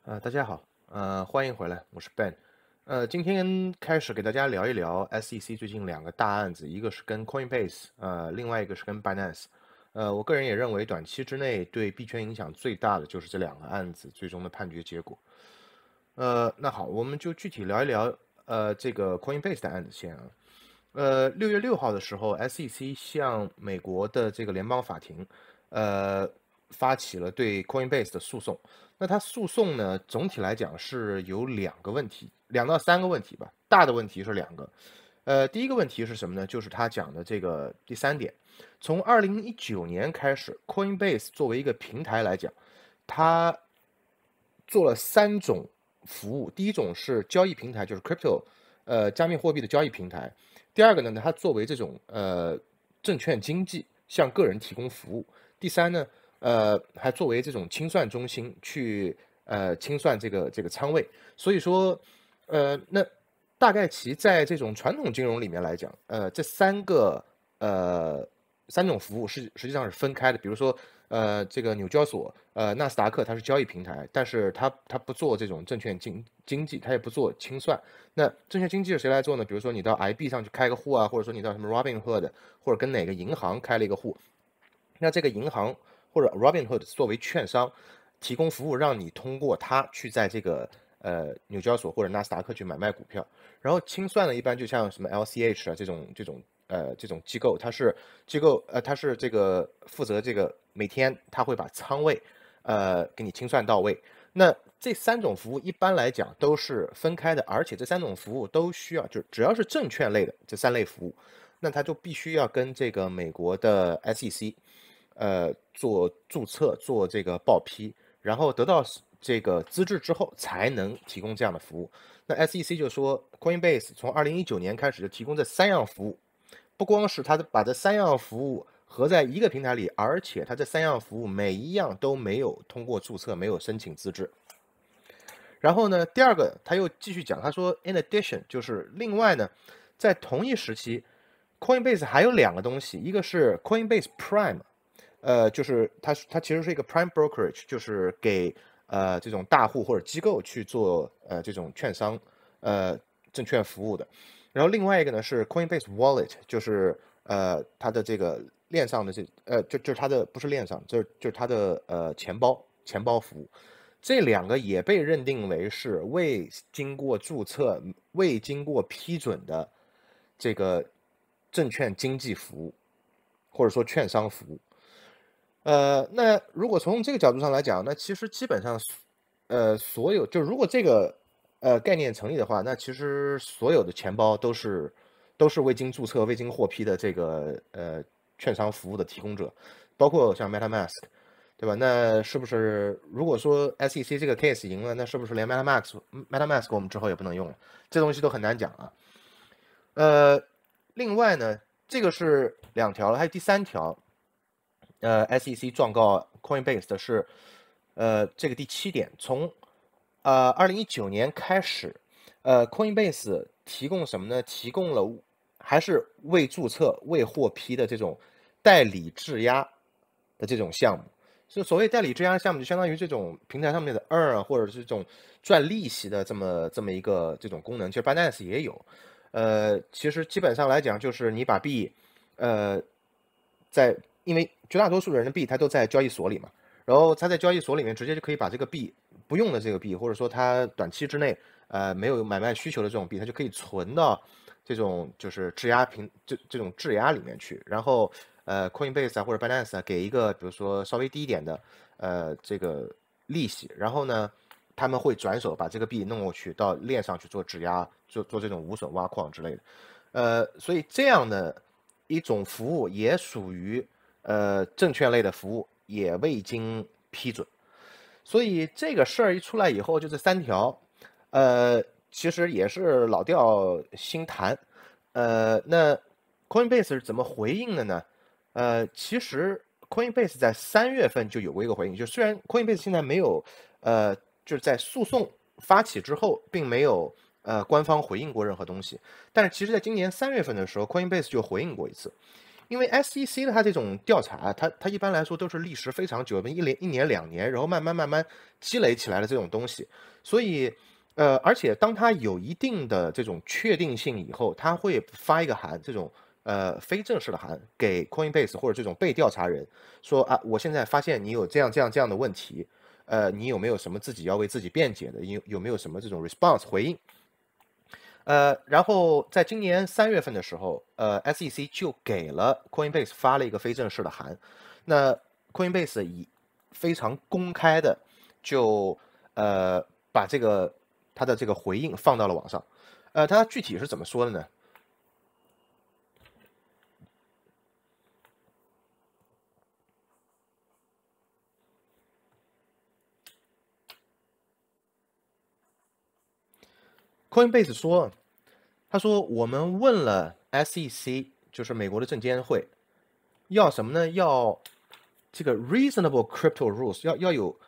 大家好，欢迎回来，我是 Ben。今天开始给大家聊一聊 SEC 最近两个大案子，一个是跟 Coinbase，另外一个是跟 Binance。我个人也认为，短期之内对币圈影响最大的就是这两个案子最终的判决结果。那好，我们就具体聊一聊这个 Coinbase 的案子先啊。6月6号的时候，SEC 向美国的这个联邦法庭，呃，发起了对 Coinbase 的诉讼。那它诉讼呢，总体来讲是有两个问题，2到3个问题吧。大的问题是两个。第一个问题是什么呢？就是他讲的这个第三点，从2019年开始，Coinbase 作为一个平台来讲，它做了3种服务。第一种是交易平台，就是 crypto，加密货币的交易平台。第二个呢，它作为这种证券经纪向个人提供服务。第三呢，还作为这种清算中心去清算这个仓位。所以说，那大概其在这种传统金融里面来讲，这3种服务实际上是分开的。比如说，这个纽交所，纳斯达克它是交易平台，但是它不做这种证券经纪，它也不做清算。那证券经纪是谁来做呢？比如说你到 IB 上去开个户啊，或者说你到什么 Robinhood，或者跟哪个银行开了一个户，那这个银行或者 Robinhood 作为券商提供服务，让你通过它去在这个纽交所或者纳斯达克去买卖股票。然后清算呢，一般就像什么 LCH 啊这种机构，它是这个负责这个每天它会把仓位给你清算到位。那这3种服务一般来讲都是分开的，而且这3种服务都需要，就只要是证券类的这3类服务，那它就必须要跟这个美国的 SEC，做注册，做这个报批，然后得到这个资质之后才能提供这样的服务。那 SEC 就说，Coinbase 从2019年开始就提供这3样服务，不光是它把这3样服务合在一个平台里，而且它这3样服务每一样都没有通过注册，没有申请资质。然后呢，第二个他又继续讲，他说 in addition 就是另外呢，在同一时期，Coinbase 还有2个东西，一个是 Coinbase Prime，就是它其实是一个 Prime Brokerage，就是给这种大户或者机构去做这种券商证券服务的。然后另外一个呢是 Coinbase Wallet，就是它的这个链上的就是它的不是链上，就是它的钱包服务。这2个也被认定为是未经过注册、未经过批准的这个证券经纪服务，或者说券商服务。那如果从这个角度上来讲，那其实基本上，所有就如果这个概念成立的话，那其实所有的钱包都是未经注册、未经获批的这个券商服务的提供者，包括像 MetaMask，对吧？那是不是如果说 SEC 这个 case 赢了，那是不是连 MetaMask 我们之后也不能用了？这东西都很难讲啊。另外呢，这个是2条了，还有第3条。SEC 状告 Coinbase 的是，这个第7点，从2019年开始，Coinbase 提供什么呢？提供了还是未注册、未获批的这种代理质押的这种项目。就所谓代理质押项目，就相当于这种平台上面的 earn 或者是这种赚利息的这么一个这种功能，其实 Binance 也有。其实基本上来讲，就是你把币，呃，因为绝大多数人的币它都在交易所里嘛，然后他在交易所里面直接就可以把这个币不用的这个币，或者说他短期之内没有买卖需求的这种币，它就可以存到这种就是这种质押里面去，然后Coinbase 啊或者 Binance 啊给一个比如说稍微低一点的这个利息，然后呢他们会转手把这个币弄过去到链上去做质押，做这种无损挖矿之类的。所以这样的一种服务也属于证券类的服务，也未经批准。所以这个事儿一出来以后，就这3条，其实也是老调新谈。那 Coinbase 是怎么回应的呢？其实 Coinbase 在3月份就有过一个回应，就虽然 Coinbase 现在没有，就是在诉讼发起之后，并没有官方回应过任何东西，但是其实在今年3月份的时候，Coinbase 就回应过一次。因为 SEC 的它这种调查，它一般来说都是历时非常久，一年两年，然后慢慢积累起来的这种东西，所以而且当它有一定的这种确定性以后，它会发一个函，这种非正式的函给 Coinbase 或者这种被调查人，说啊，我现在发现你有这样的问题，你有没有什么自己要为自己辩解的？有没有什么这种 response 回应？然后在今年3月份的时候，SEC 就给了 Coinbase 发了一个非正式的函。那 Coinbase 以非常公开的就把他的这个回应放到了网上。他具体是怎么说的呢？Coinbase 说，他说我们问了 SEC，就是美国的证监会，要什么呢？要这个 reasonable crypto rules，要有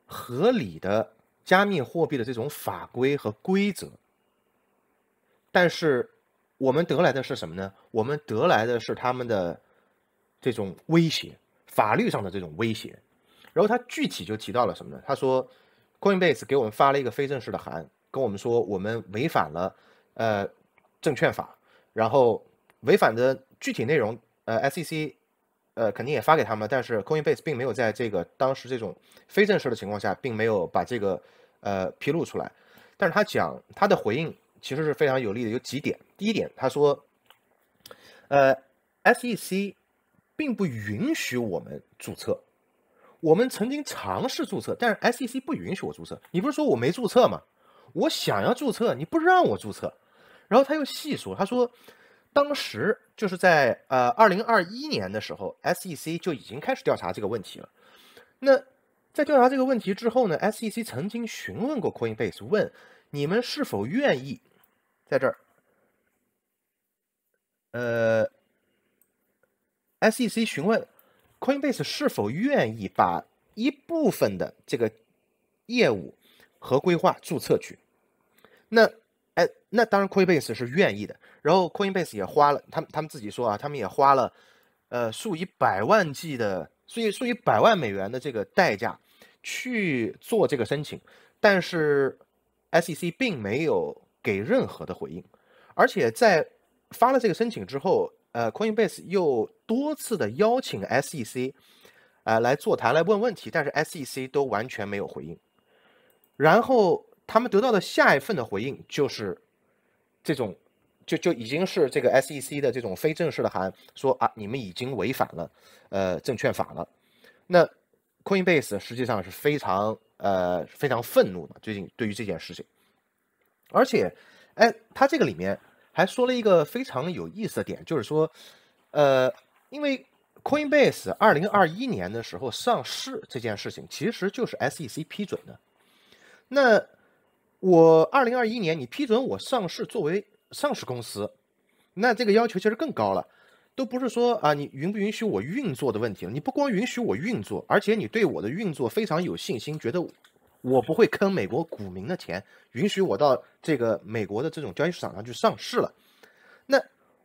合理的加密货币的这种法规和规则。但是我们得来的是什么呢？我们得来的是他们的这种威胁，法律上的这种威胁。然后他具体就提到了什么呢？他说 Coinbase 给我们发了一个非正式的函，跟我们说我们违反了证券法，然后违反的具体内容SEC肯定也发给他们，但是 Coinbase 并没有在这个当时这种非正式的情况下，并没有把这个披露出来。但是他的回应其实是非常有利的，有几点。第一点，他说SEC 并不允许我们注册。我们曾经尝试注册，但是 SEC 不允许我注册。你不是说我没注册吗？我想要注册，你不让我注册。然后他又细说，他说当时就是在2021年的时候 ，SEC 就已经开始调查这个问题了。那在调查这个问题之后呢 ，SEC 曾经询问过 Coinbase， 问你们是否愿意在这儿SEC 询问 Coinbase 是否愿意把一部分的这个业务和规划注册去。那当然 Coinbase 是愿意的。然后 Coinbase 也花了，他们自己说啊，他们也花了数以百万美元的这个代价去做这个申请，但是 SEC 并没有给任何的回应，而且在发了这个申请之后，Coinbase 又多次的邀请 SEC 来座谈来问问题，但是 SEC 都完全没有回应。然后他们得到的下一份的回应就是这种就已经是这个 SEC 的这种非正式的函，说啊你们已经违反了证券法了。那 Coinbase 实际上是非常愤怒的，最近对于这件事情。而且他这个里面还说了一个非常有意思的点，就是说因为 Coinbase 2021年的时候上市这件事情其实就是 SEC 批准的。那我2021年你批准我上市作为上市公司，那这个要求其实更高了，都不是说啊你允不允许我运作的问题了，你不光允许我运作，而且你对我的运作非常有信心，觉得我不会坑美国股民的钱，允许我到这个美国的这种交易市场上去上市了。那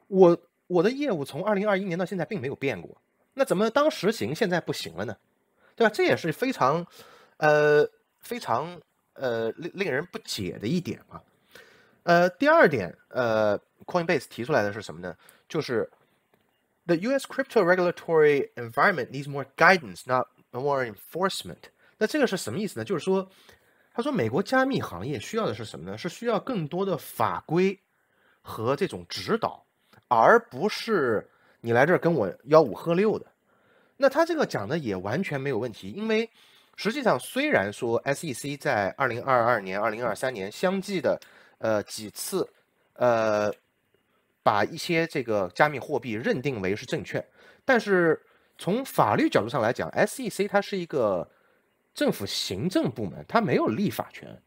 我的业务从2021年到现在并没有变过，那怎么当时行现在不行了呢？对吧？这也是非常令人不解的一点啊。第二点Coinbase 提出来的是什么呢？就是 The U.S. crypto regulatory environment needs more guidance, not more enforcement。那这个是什么意思呢？就是说，他说美国加密行业需要的是什么呢？是需要更多的法规和这种指导，而不是你来这儿跟我吆五喝六的。那他这个讲的也完全没有问题，因为实际上虽然说 SEC 在2022年、2023年相继的几次把一些这个加密货币认定为是证券，但是从法律角度上来讲 ，SEC 它是一个政府行政部门，它没有立法权。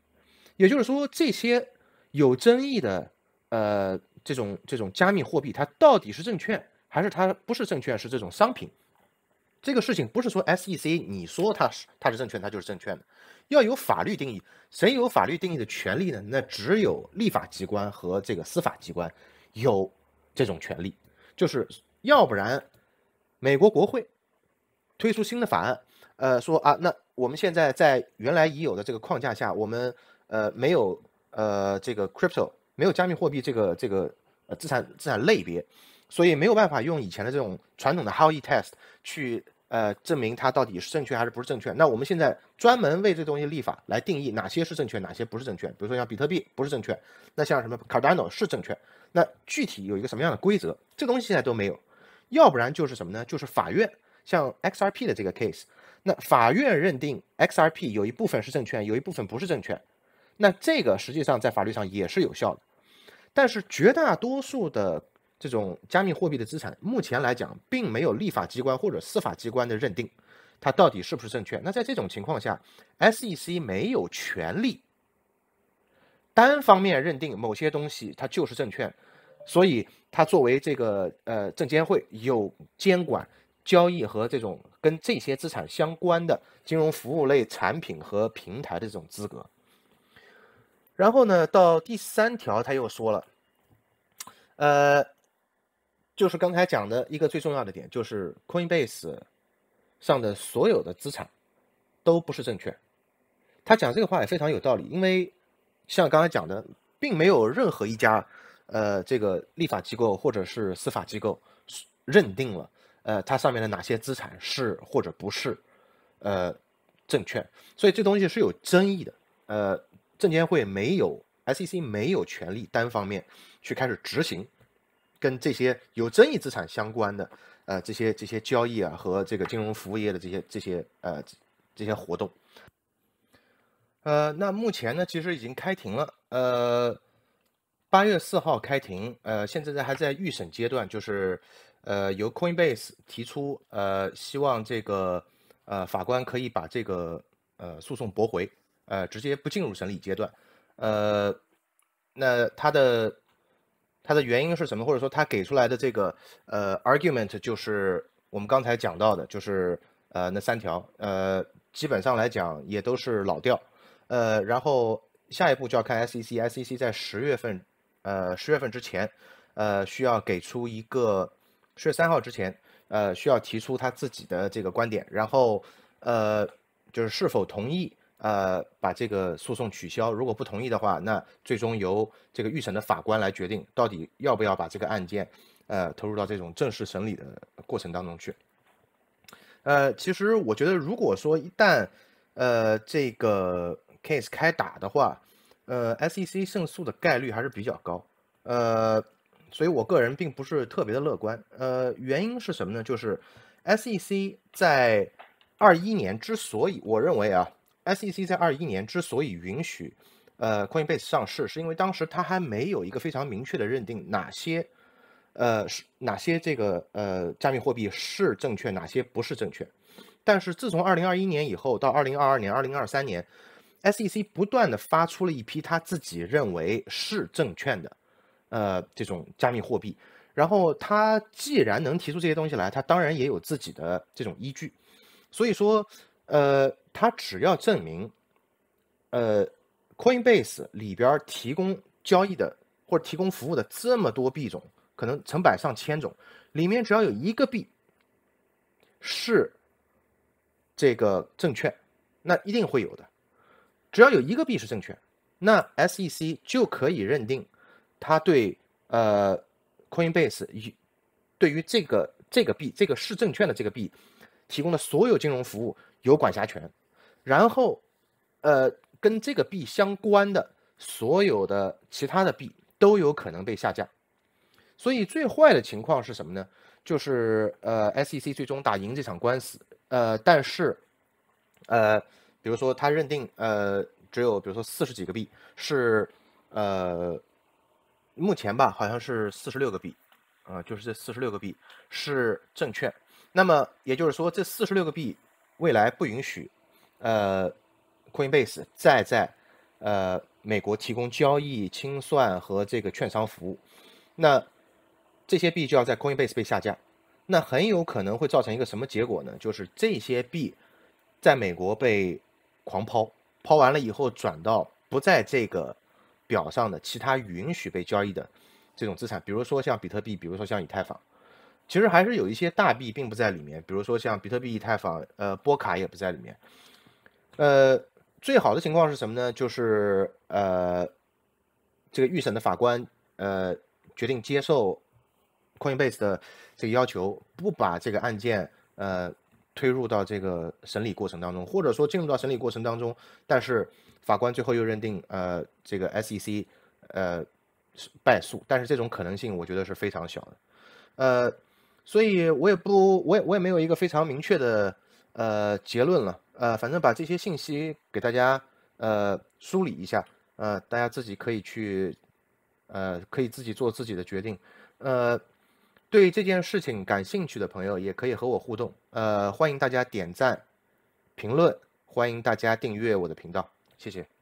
也就是说，这些有争议的这种加密货币，它到底是证券还是它不是证券，是这种商品？这个事情不是说 SEC 你说它是证券，它就是证券的，要有法律定义。谁有法律定义的权利呢？那只有立法机关和这个司法机关有这种权利。就是要不然美国国会推出新的法案，说啊，那我们现在在原来已有的这个框架下，我们没有这个 crypto 没有加密货币这个资产类别，所以没有办法用以前的这种传统的 Howey test 去证明它到底是正确还是不是正确。那我们现在专门为这东西立法来定义哪些是正确，哪些不是正确。比如说像比特币不是正确，那像什么 Cardano 是正确，那具体有一个什么样的规则，这东西现在都没有。要不然就是什么呢？就是法院像 XRP 的这个 case，那法院认定 XRP 有一部分是证券，有一部分不是证券，那这个实际上在法律上也是有效的。但是绝大多数的这种加密货币的资产，目前来讲，并没有立法机关或者司法机关的认定它到底是不是正确。那在这种情况下 ，SEC 没有权利单方面认定某些东西它就是证券，所以它作为这个证监会有监管交易和这种跟这些资产相关的金融服务类产品和平台的这种资格。然后呢，到第3条他又说了，就是刚才讲的一个最重要的点，就是 Coinbase 上的所有的资产都不是证券。他讲这个话也非常有道理，因为像刚才讲的，并没有任何一家这个立法机构或者是司法机构认定了它上面的哪些资产是或者不是证券，所以这东西是有争议的。证监会没有 SEC 没有权利单方面去开始执行跟这些有争议资产相关的这些交易啊和这个金融服务业的这些活动。那目前呢，其实已经开庭了。8月4号开庭，现在还在预审阶段，就是由 Coinbase 提出，希望这个法官可以把这个诉讼驳回，直接不进入审理阶段。那他的原因是什么？或者说他给出来的这个argument 就是我们刚才讲到的，就是那3条，基本上来讲也都是老调。然后下一步就要看 SEC 在10月份之前，需要给出一个10月3号之前，需要提出他自己的这个观点，然后就是是否同意把这个诉讼取消。如果不同意的话，那最终由这个预审的法官来决定到底要不要把这个案件投入到这种正式审理的过程当中去。其实我觉得，如果说一旦这个 case 开打的话，SEC 胜诉的概率还是比较高，所以我个人并不是特别的乐观。原因是什么呢？就是 SEC 在21年之所以，我认为啊 ，SEC 在21年之所以允许Coinbase 上市，是因为当时它还没有一个非常明确的认定哪些这个加密货币是证券，哪些不是证券。但是自从2021年以后到2022年、2023年，SEC 不断的发出了一批他自己认为是证券的这种加密货币。然后他既然能提出这些东西来，他当然也有自己的这种依据。所以说，他只要证明Coinbase 里边提供交易的或者提供服务的这么多币种，可能成百上千种，里面只要有一个币是这个证券，那一定会有的。只要有一个币是证券，那 SEC 就可以认定它对Coinbase 对于这个币，这个是证券的这个币提供的所有金融服务有管辖权，然后跟这个币相关的所有的其他的币都有可能被下架。所以最坏的情况是什么呢？就是SEC 最终打赢这场官司，但是比如说他认定只有比如说40几个币是目前吧好像是46个币，就是这46个币是证券。那么也就是说这46个币未来不允许Coinbase 再在美国提供交易、清算和这个券商服务，那这些币就要在 Coinbase 被下架，那很有可能会造成一个什么结果呢？就是这些币在美国被狂抛，抛完了以后转到不在这个表上的其他允许被交易的这种资产，比如说像比特币，比如说像以太坊。其实还是有一些大币并不在里面，比如说像比特币、以太坊，波卡也不在里面。最好的情况是什么呢？就是这个预审的法官决定接受 Coinbase 的这个要求，不把这个案件推入到这个审理过程当中，或者说进入到审理过程当中，但是法官最后又认定这个 SEC 败诉，但是这种可能性我觉得是非常小的。所以我也没有一个非常明确的结论了。反正把这些信息给大家梳理一下，大家自己可以去可以自己做自己的决定。对这件事情感兴趣的朋友也可以和我互动。欢迎大家点赞、评论，欢迎大家订阅我的频道，谢谢。